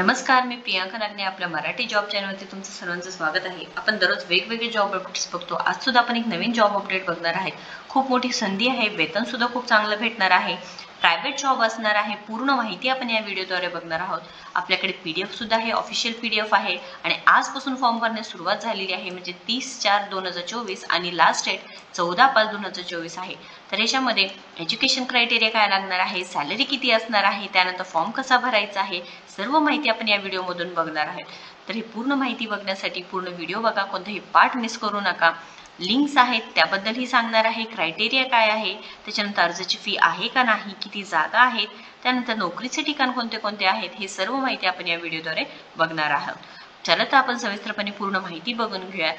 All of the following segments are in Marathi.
नमस्कार, मी प्रियांका नागने आपल्या मराठी जॉब चॅनलवरती तुमचं सर्वांचं स्वागत आहे। आपण दररोज वेगवेगळे जॉब अपडेट्स बघतो। आज सुद्धा आपण एक नवीन जॉब अपडेट बघणार आहे। खूप मोठी संधी आहे, वेतन सुद्धा खूप चांगलं भेटणार आहे, प्रायव्हेट जॉब असणार आहे। पूर्ण माहिती आपण या व्हिडिओद्वारे बघणार आहोत। आपल्याकडे पीडीएफ सुद्धा आहे, ऑफिशियल पीडीएफ आहे आणि आजपासून फॉर्म भरण्यास सुरुवात झालेली आहे, म्हणजे 30/4/2024 आणि लास्ट डेट 14/5/2024 आहे। तर याच्यामध्ये एज्युकेशन क्रायटेरिया काय लागणार आहे, सॅलरी किती असणार आहे, त्यानंतर फॉर्म कसा भरायचा आहे, सर्व माहिती आपण या व्हिडिओमधून बघणार आहोत। तर ही पूर्ण माहिती बघण्यासाठी पूर्ण व्हिडिओ बघा, कोणताही पार्ट मिस करू नका। लिंक्स आहेत त्याबद्दलही सांगणार आहे, क्रायटेरिया काय आहे, त्याच्यानंतर अर्जाची फी आहे का नाही, किती जागा आहेत, त्यानंतर नोकरीचे ठिकाण कोणते कोणते आहेत, हे सर्व माहिती आपण या व्हिडिओद्वारे बघणार आहोत। चला तर आपण सविस्तरपणे पूर्ण माहिती बघून घेऊया।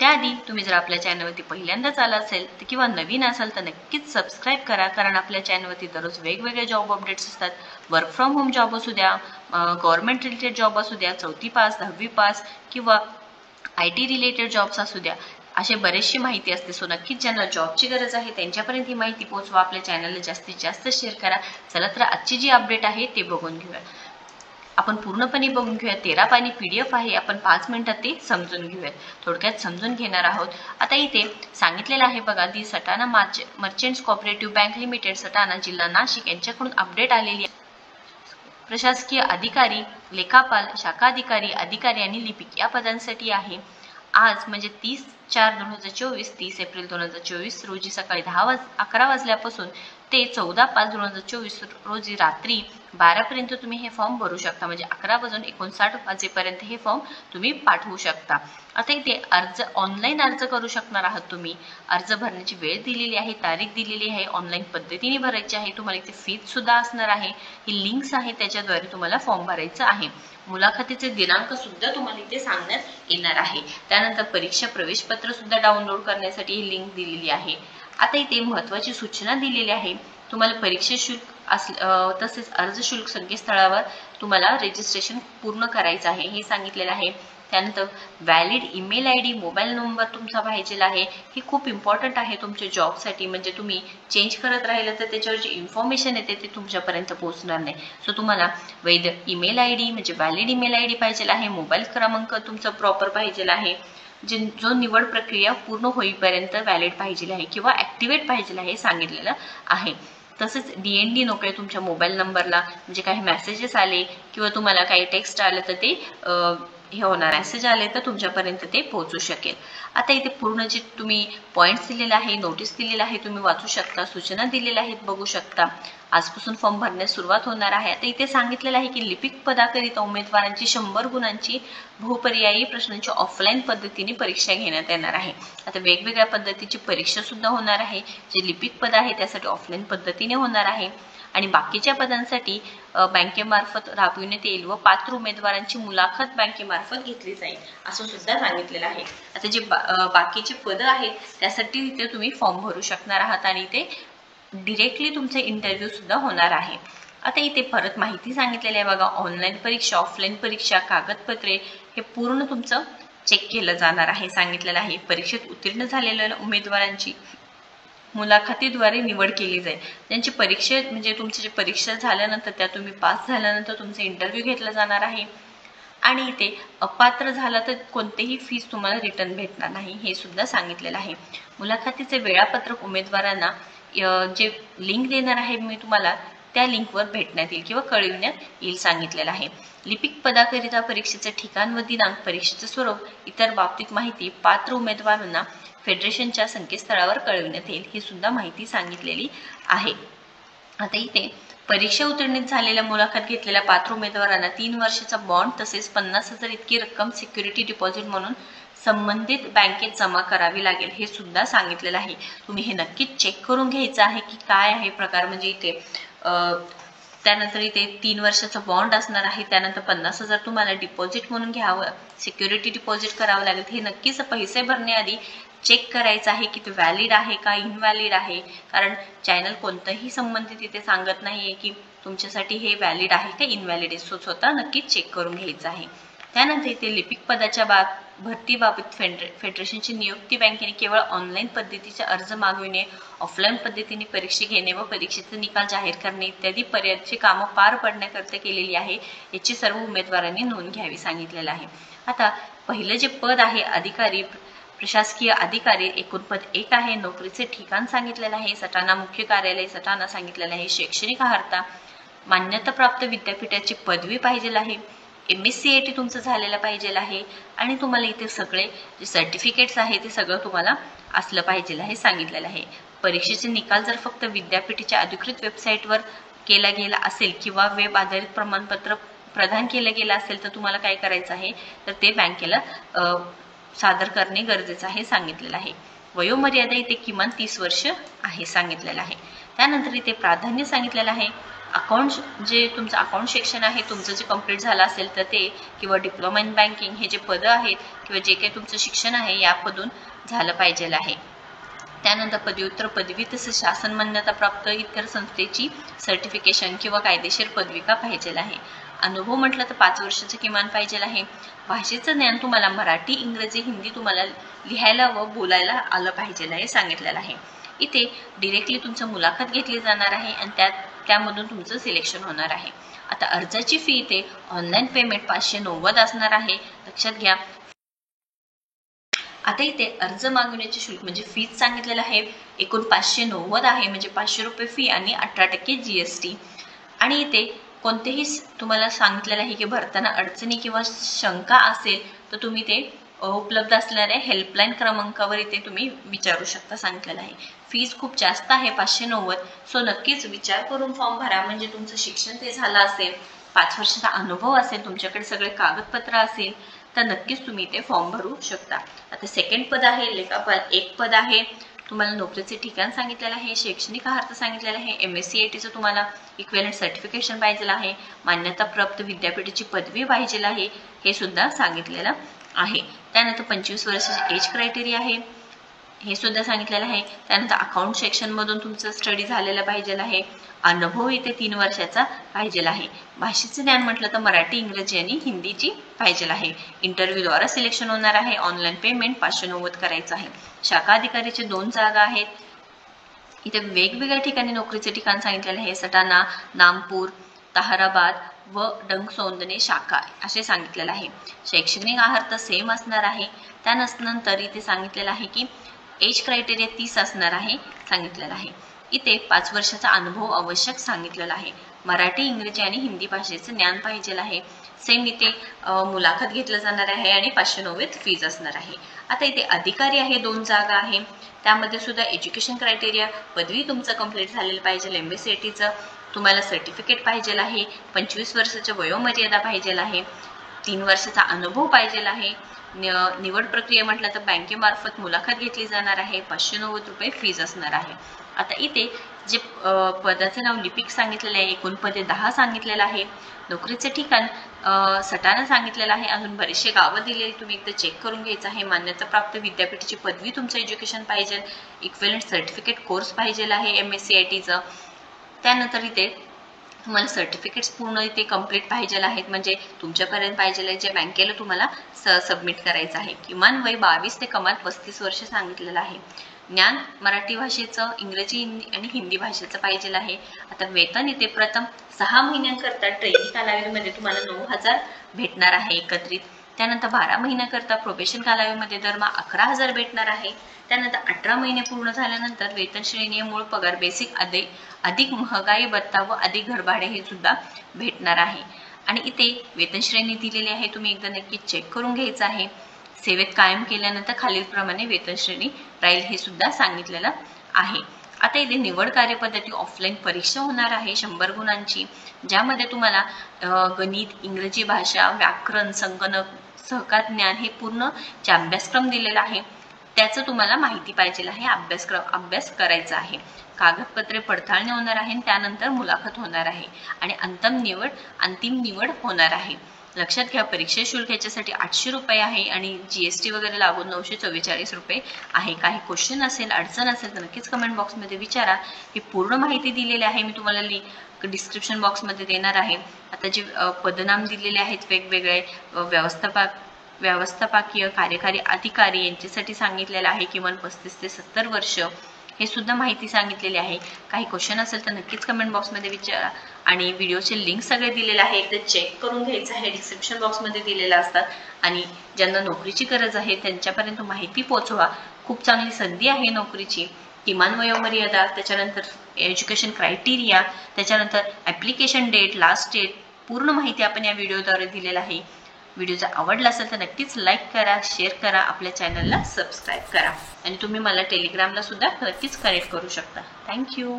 त्याआधी तुम्ही जर आपल्या चॅनलवरती पहिल्यांदाच आला असेल तर किंवा नवीन असाल तर नक्कीच सबस्क्राईब करा, कारण आपल्या चॅनलवरती दररोज वेगवेगळे जॉब अपडेट्स असतात। वर्क फ्रॉम होम जॉब असू द्या, गव्हर्नमेंट रिलेटेड जॉब असू द्या, 4थी पास 10वी पास किंवा IT रिलेटेड जॉब्स असू द्या, असे बरेचशी माहिती असते। सो नक्कीच ज्यांना जॉबची गरज आहे त्यांच्यापर्यंत ही माहिती पोहोचवा, आपल्या चॅनलला जास्तीत जास्त शेअर करा। चला तर आजची जी अपडेट आहे ते बघून घेऊया। आपण पूर्णपणे बघून घेऊया। 13 पानी पीडीएफ आहे, आपण 5 मिनिटात ते समजून घेऊया, थोडक्यात समजून घेणार आहोत। आता इथे सांगितलेलं आहे बघा, the Satana merchants cooperative bank limited Satana, जिल्हा नाशिक यांच्याकडून अपडेट आलेली आहे। प्रशासकीय अधिकारी, लेखापाल, शाखा अधिकारी, अधिकारी आणि लिपिक या पदांसाठी आहे। आज म्हणजे 30/4/2024 30 एप्रिल 2024 रोजी सकाळी 11 वाजल्यापासून ते 14/5/2024 रोजी रात्री 12 पर्यंत तुम्ही हे फॉर्म भरू शकता, म्हणजे 11:59 वाजेपर्यंत हे फॉर्म तुम्ही पाठवू शकता। आता इथे अर्ज ऑनलाईन अर्ज करू शकणार आहात तुम्ही। अर्ज भरण्याची वेळ दिलेली आहे, तारीख दिलेली आहे, ऑनलाईन पद्धतीने भरायची आहे। तुम्हाला इथे फीज सुद्धा असणार आहे, ही लिंक्स आहे त्याच्याद्वारे तुम्हाला फॉर्म भरायचं आहे। मुलाखतीचे दिनांक सुद्धा तुम्हाला इथे सांगण्यात येणार आहे। त्यानंतर परीक्षा प्रवेश पत्र सुद्धा डाउनलोड करण्यासाठी ही लिंक दिलेली आहे। आता इथे महत्त्वाची सूचना दिलेली आहे, तुम्हाला परीक्षा शुल्क तसेच अर्ज शुल्क संकेतस्थळावर तुम्हाला रजिस्ट्रेशन पूर्ण करायचं आहे हे सांगितलेलं आहे। त्यानंतर valid email ID, mobile number तुमचा पाहिजे आहे, हे खूप इम्पॉर्टंट आहे तुमच्या जॉबसाठी। म्हणजे तुम्ही चेंज करत राहिलं तर त्याच्यावर जी इन्फॉर्मेशन येते ते तुमच्यापर्यंत पोहोचणार नाही। सो तुम्हाला वैध ईमेल ID म्हणजे व्हॅलिड ईमेल ID पाहिजे आहे, मोबाईल क्रमांक तुमचा प्रॉपर पाहिजे आहे, जो निवड प्रक्रिया पूर्ण होईपर्यंत व्हॅलिड पाहिजे आहे किंवा ॲक्टिवेट पाहिजे आहे सांगितलेलं आहे। तसेच DND नको आहे तुमच्या मोबाईल नंबरला, म्हणजे काही मेसेजेस आले किंवा तुम्हाला काही टेक्स्ट आलं तर ते हे होणार, मेसेज आले तर तुमच्यापर्यंत ते पोहोचू शकेल। आता इथे पूर्ण जे तुम्ही पॉईंट्स दिलेले आहे, नोटीस दिलेलं आहे, तुम्ही वाचू शकता, सूचना दिलेल्या आहेत बघू शकता। आजपासून फॉर्म भरण्यास सुरुवात होणार आहे। आता इथे सांगितलेलं आहे की लिपिक पदाकरिता उमेदवारांची 100 गुणांची बहुपर्यायी प्रश्नांची ऑफलाईन पद्धतीने परीक्षा घेण्यात येणार आहे। आता वेगवेगळ्या पद्धतीची परीक्षा सुद्धा होणार आहे। जे लिपिक पद आहे त्यासाठी ऑफलाईन पद्धतीने होणार आहे आणि बाकीच्या पदांसाठी बँकेमार्फत राबविण्यात येईल व पात्र उमेदवारांची मुलाखत बँकेमार्फत घेतली जाईल असं सुद्धा सांगितलेलं आहे। आता जे बाकीचे पद आहेत त्यासाठी इथे तुम्ही फॉर्म भरू शकणार आहात आणि ते डिरेक्टली तुमचे इंटरव्ह्यू सुद्धा होणार आहे। आता इथे परत माहिती सांगितलेली आहे बघा, ऑनलाईन परीक्षा, ऑफलाईन परीक्षा, कागदपत्रे हे पूर्ण तुमचं चेक केलं जाणार आहे सांगितलेलं आहे। परीक्षेत उत्तीर्ण झालेल्या उमेदवारांची मुलाखतीद्वारे निवड केली जाईल। त्यांची परीक्षा म्हणजे तुमची जी परीक्षा झाल्यानंतर त्या तुम्ही पास झाल्यानंतर तुमचा इंटरव्ह्यू घेतला जाणार आहे आणि इथे अपात्र झाला तर कोणतेही फीस तुम्हाला रिटर्न भेटणार नाही हे सुद्धा सांगितलेलं आहे। मुलाखतीचे वेळापत्रक उमेदवारांना जे लिंक देणार आहे मी तुम्हाला, त्या लिंकवर भेटण्यात येईल किंवा कळविण्यात येईल सांगितलेलं आहे। लिपिक पदाकरिता परीक्षेचे ठिकाण व दिनांक, परीक्षेचे स्वरूप, इतर बाबतीत माहिती पात्र उमेदवारांना फेडरेशनच्या संकेतस्थळावर कळविण्यात येईल, ही सुद्धा माहिती सांगितलेली आहे। आता इथे परीक्षा उत्तीर्ण झालेल्या मुलाखत घेतलेल्या पात्र उमेदवारांना 3 वर्षाचा बॉन्ड तसेच 50,000 इतकी रक्कम सिक्युरिटी डिपॉझिट म्हणून संबंधित बँकेत जमा करावी लागेल हे सुद्धा सांगितलेलं आहे। तुम्ही हे नक्कीच चेक करून घ्यायचं आहे की काय आहे प्रकार, म्हणजे इथे त्यानंतर इथे 3 वर्षाचा बॉन्ड असणार आहे, त्यानंतर 50,000 तुम्हाला डिपॉझिट म्हणून घ्यावं, सिक्युरिटी डिपॉझिट करावं लागेल। हे नक्कीच पैसे भरण्याआधी चेक करायचं आहे की ते व्हॅलिड आहे का इनव्हॅलिड आहे, कारण चॅनल कोणतंही संबंधित इथे सांगत नाहीये की तुमच्यासाठी हे व्हॅलिड आहे का इनव्हॅलिड आहे। स्वतः नक्कीच चेक करून घ्यायचं आहे। त्यानंतर इथे लिपिक पदाच्या भरतीबाबत फेडरेशनची नियुक्ती बँकेने केवळ ऑनलाईन पद्धतीचे अर्ज मागविणे, ऑफलाईन पद्धतीने परीक्षा घेणे व परीक्षेचे निकाल जाहीर करणे इत्यादी पर्यायाची कामं पार पडण्याकरिता केलेली आहे, याची सर्व उमेदवारांनी नोंद घ्यावी सांगितलेलं आहे. आता पहिलं जे पद आहे अधिकारी, प्रशासकीय अधिकारी, एकूण पद 1 आहे. नोकरीचे ठिकाण सांगितलेलं आहे. सटाणा मुख्य कार्यालय सटाणा सांगितलेलं आहे. शैक्षणिक अर्हता मान्यताप्राप्त विद्यापीठाची पदवी पाहिजे आहे. MSCIT तुमचं झालेलं पाहिजे आहे आणि तुम्हाला इथे सगळे जे सर्टिफिकेट्स आहे ते सगळं तुम्हाला असलं पाहिजे आहे सांगितलेलं आहे. परीक्षेचे निकाल जर फक्त विद्यापीठाच्या अधिकृत वेबसाईटवर केला गेला असेल किंवा वेब आधारित प्रमाणपत्र प्रदान केलं गेलं असेल तर तुम्हाला काय करायचं आहे तर ते बँकेला सादर करणे गरजेचं आहे सांगितलेलं आहे. वयोमर्यादा इथे किमान 30 वर्ष आहे सांगितलेलं आहे. त्यानंतर इथे प्राधान्य सांगितलेलं आहे. अकाउंट जे तुमचं अकाउंट सेक्शन आहे तुमचं जे कंप्लीट झालं असेल तर ते किंवा डिप्लोमा इन बँकिंग हे जे पदं आहेत किंवा जे काही तुमचं शिक्षण आहे या पदून झालं पाहिजे आहे. त्यानंतर पदव्युत्तर पदवी तसेच शासन मान्यताप्राप्त इतर संस्थेची सर्टिफिकेशन किंवा कायदेशीर पदविका पाहिजे आहे. अनुभव म्हटलं तर 5 वर्षाचं किमान पाहिजे आहे. भाषेचं ज्ञान तुम्हाला मराठी, इंग्रजी, हिंदी तुम्हाला लिहायला व बोलायला आलं पाहिजे आहे सांगितलेलं आहे. इथे डिरेक्टली तुमचं मुलाखत घेतली जाणार आहे आणि त्यामधून तुमचं सिलेक्शन होणार आहे. आता अर्जाची फी इथे ऑनलाईन पेमेंट 590 असणार आहे, लक्षात घ्या. आता इथे अर्ज मागवण्याचे शुल्क म्हणजे फीज सांगितलेलं आहे. एकूण 590 आहे म्हणजे 500 रुपये फी आणि 18% GST. आणि इथे कोणतेही तुम्हाला सांगितलेलं आहे की भरताना अडचणी किंवा शंका असेल तर तुम्ही ते उपलब्ध असणाऱ्या हेल्पलाईन क्रमांकावर इथे तुम्ही विचारू शकता सांगितलेलं आहे. फीज खूप जास्त आहे 590. सो नक्कीच विचार करून फॉर्म भरा. म्हणजे तुमचं शिक्षण ते झालं असेल, 5 वर्षाचा अनुभव असेल, तुमच्याकडे सगळे कागदपत्र असेल तर नक्कीच तुम्ही इथे फॉर्म भरू शकता. आता सेकंड पद आहे लेखापाल 1 पद आहे. तुम्हाला नोकरीचे ठिकाण सांगितलेलं आहे. शैक्षणिक अर्हता सांगितलेला आहे. MSCITचं तुम्हाला इक्विव्हॅलेंट सर्टिफिकेशन पाहिजे आहे. मान्यताप्राप्त विद्यापीठाची पदवी पाहिजे आहे हे सुद्धा सांगितलेलं आहे. त्यानंतर 25 वर्षाची एज क्रायटेरिया आहे हे सुद्धा सांगितलेलं आहे. त्यानंतर अकाउंट सेक्शन मधून तुमचं स्टडी झालेलं पाहिजे आहे. अनुभव इथे 3 वर्षाचा पाहिजे आहे. भाषेचं ज्ञान म्हटलं तर मराठी, इंग्रजी आणि हिंदीची पाहिजे आहे. इंटरव्ह्यूद्वारा सिलेक्शन होणार आहे. ऑनलाईन पेमेंट 590 करायचं आहे. शाखा अधिकारीचे 2 जागा आहेत. इथे वेगवेगळ्या ठिकाणी नोकरीचे ठिकाण सांगितलेले आहे. सटाणा, नामपूर, ताहराबाद व डंगसोंदणे शाखा असे सांगितलेलं आहे. शैक्षणिक अर्हता सेम असणार आहे. त्यानंतर इथे सांगितलेलं आहे की एज क्रायटेरिया 30 असणार आहे सांगितलेलं आहे. इथे 5 वर्षाचा अनुभव आवश्यक सांगितलेला आहे. मराठी, इंग्रजी आणि हिंदी भाषेचे ज्ञान पाहिजे आहे. सेम इथे मुलाखत घेतलं जाणार आहे आणि 590 फीज असणार आहे. आता इथे अधिकारी आहे 2 जागा आहे. त्यामध्ये सुद्धा एज्युकेशन क्रायटेरिया पदवी तुमचं कंप्लीट झालेलं पाहिजे. MSCITचं तुम्हाला सर्टिफिकेट पाहिजे आहे. 25 वर्षाच्या वयोमर्यादा पाहिजे आहे. 3 वर्षाचा अनुभव पाहिजे आहे. निवड प्रक्रिया म्हटलं तर बँकेमार्फत मुलाखत घेतली जाणार आहे. 590 रुपये फीज असणार आहे. आता इथे जे पदाचं नाव लिपिक सांगितलेलं आहे. एकूण पदे 10 सांगितलेलं आहे. नोकरीचे ठिकाण सटाणा सांगितलेलं आहे. अजून बरेचसे गावं दिलेली तुम्ही एकदा चेक करून घ्यायचं आहे. मान्यताप्राप्त विद्यापीठाची पदवी तुमचं एज्युकेशन पाहिजे. इक्विव्हॅलेंट सर्टिफिकेट कोर्स पाहिजे आहे MSCITचं. त्यानंतर इथे तुम्हाला सर्टिफिकेट्स पूर्ण इथे कंप्लीट पाहिजे आहेत. म्हणजे तुमच्यापर्यंत पाहिजे आहे जे बँकेला तुम्हाला सबमिट करायचं आहे. किमान वय 22 ते कमाल 35 वर्ष सांगितलेलं आहे. ज्ञान मराठी भाषेचं, इंग्रजी आणि हिंदी भाषेचं पाहिजे आहे. आता वेतन इथे प्रथम 6 महिन्यांकरता ट्रेनिंग कालावधीमध्ये तुम्हाला 9,000 भेटणार आहे एकत्रित. त्यानंतर 12 महिन्याकरता प्रोबेशन कालावधीमध्ये दरमहा 11,000 भेटणार आहे. त्यानंतर 18 महिने पूर्ण झाल्यानंतर वेतन श्रेणी मूळ पगार बेसिक अधिक महागाई भत्ता व अधिक घरभाडे हे सुद्धा भेटणार आहे. आणि इथे वेतन श्रेणी दिलेली आहे. तुम्ही एकदा नक्की चेक करून घ्यायचं आहे. सेवेत कायम केल्यानंतर खालीलप्रमाणे वेतन श्रेणी राहील हे सुद्धा सांगितलेलं आहे. आता इथे निवड कार्यपद्धती ऑफलाईन परीक्षा होणार आहे 100 गुणांची, ज्यामध्ये तुम्हाला गणित, इंग्रजी भाषा, व्याकरण, संगणक, सहकार ज्ञान हे पूर्ण जे अभ्यासक्रम दिलेला आहे त्याचं तुम्हाला माहिती पाहिजे आहे. अभ्यास करायचा आहे. कागदपत्रे पडताळणी होणार आहे. त्यानंतर मुलाखत होणार आहे आणि अंतिम निवड होणार आहे. लक्षात घ्या परीक्षा शुल्क याच्यासाठी 800 रुपये आहे आणि GST वगैरे लागून 944 रुपये आहे. काही क्वेश्चन असेल, अडचण असेल तर नक्कीच कमेंट बॉक्समध्ये विचारा. ही पूर्ण माहिती दिलेली आहे. मी तुम्हाला लिंक डिस्क्रिप्शन बॉक्समध्ये देणार आहे. आता जे पदनाम दिलेले आहेत वेगवेगळे व्यवस्थापक व्यवस्थापकीय कार्यकारी अधिकारी यांच्यासाठी सांगितलेलं आहे, किमान 35 ते 70 वर्ष, हे सुद्धा माहिती सांगितलेली आहे. काही क्वेश्चन असेल तर नक्कीच कमेंट बॉक्समध्ये विचारा आणि व्हिडिओचे लिंक सगळे दिलेले आहे, ते चेक करून घ्यायचं आहे. डिस्क्रिप्शन बॉक्समध्ये दिलेलं असतात आणि ज्यांना नोकरीची गरज आहे त्यांच्यापर्यंत माहिती पोहोचवा. खूप चांगली संधी आहे नोकरीची. किमान वयोमर्यादा, त्याच्यानंतर एज्युकेशन क्रायटेरिया, त्याच्यानंतर ॲप्लिकेशन डेट, लास्ट डेट, पूर्ण माहिती आपण या व्हिडिओद्वारे दिलेला आहे. व्हिडिओ जर आवडला असेल तर नक्कीच लाईक करा, शेअर करा, आपल्या चॅनलला सबस्क्राईब करा आणि तुम्ही मला टेलिग्रामला सुद्धा नक्कीच कनेक्ट करू शकता. थँक्यू.